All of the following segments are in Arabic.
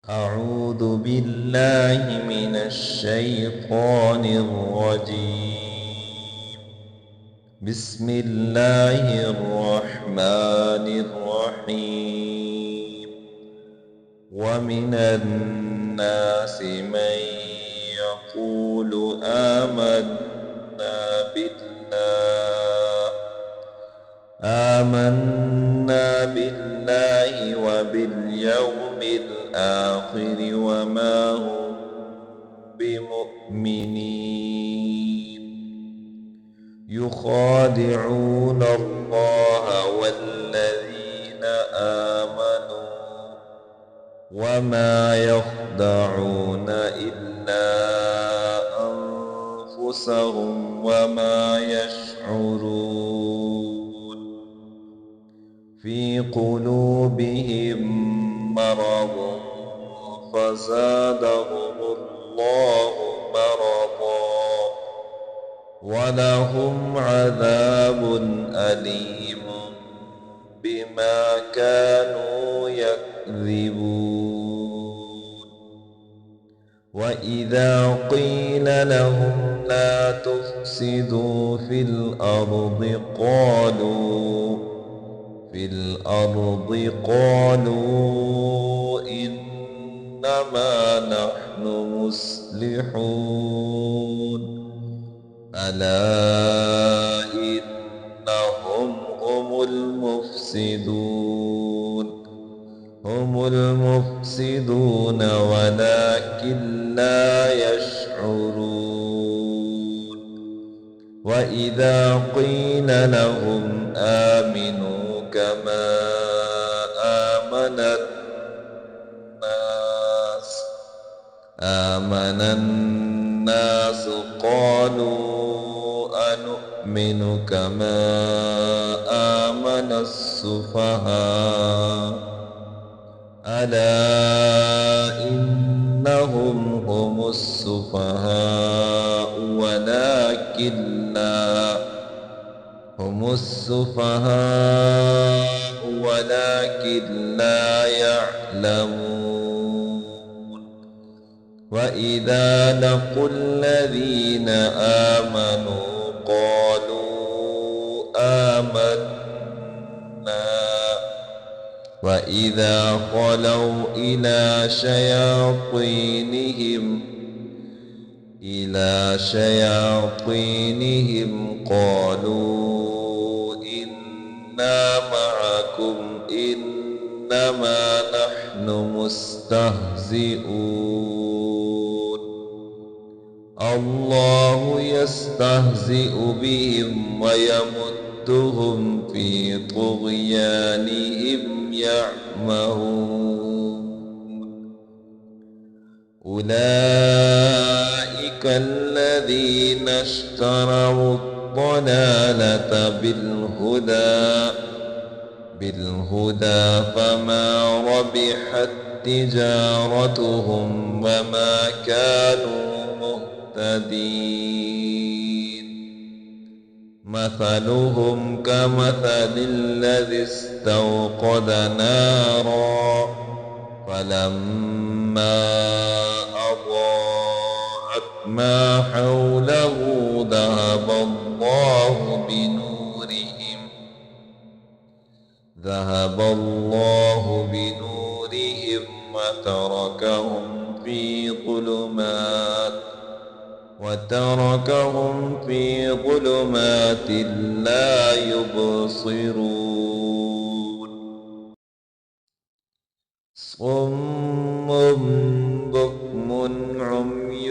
أعوذ بالله من الشيطان الرجيم. بسم الله الرحمن الرحيم. ومن الناس من يقول آمنا بالله وباليوم الآخر وما هم بمؤمنين. يخادعون الله والذين آمنوا وما يخدعون إلا أنفسهم وما يشعرون. في قلوبهم مرض فزادهم الله مرضا ولهم عذاب أليم بما كانوا يكذبون. وإذا قيل لهم لا تفسدوا في الأرض قالوا إنما نحن مصلحون. ألا إنهم هم المفسدون ولكن لا يشعرون. وإذا قيل لهم آمنوا كما آمن الناس قالوا أنؤمن كما آمن السفهاء. ألا إنهم هم السفهاء ولكن لا يعلمون. وإذا لقوا الذين آمنوا قالوا آمنا وإذا خلوا إلى شياطينهم قالوا إنا معكم إنما نحن مستهزئون. الله يستهزئ بهم ويمدهم في طغيانهم يعمهون. أولئك الذين اشتروا الضلالة بالهدى فما ربحت تجارتهم وما كانوا مهتدين. مثلهم كمثل الذي استوقد نارا فلما أضاءت ما حوله ذهب الله بنورهم وتركهم في ظلمات لا يبصرون. صم بكم عمي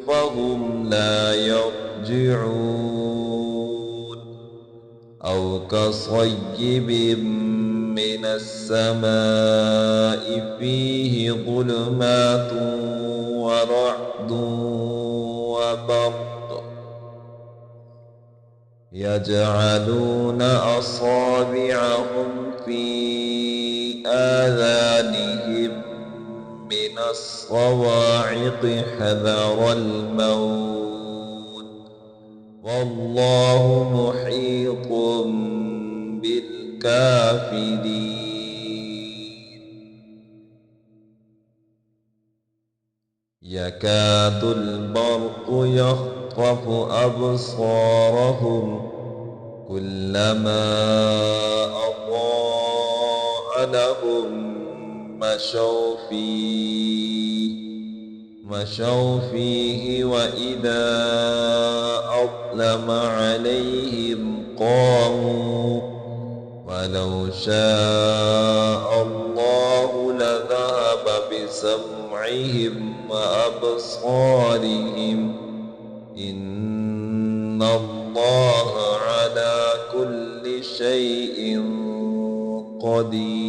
فهم لا يرجعون. أو كصيب من السماء فيه ظلمات ورعد وبرق يجعلون أصابعهم في آذانهم من الصواعق حذر الموت والله محيط بالكافرين. يكاد البرق يخطف أبصارهم كلما أضاء لهم مشوا فيه وإذا أظلم عليهم قاموا ولو شاء الله لذهب بسمعهم وأبصارهم إن الله على كل شيء قدير.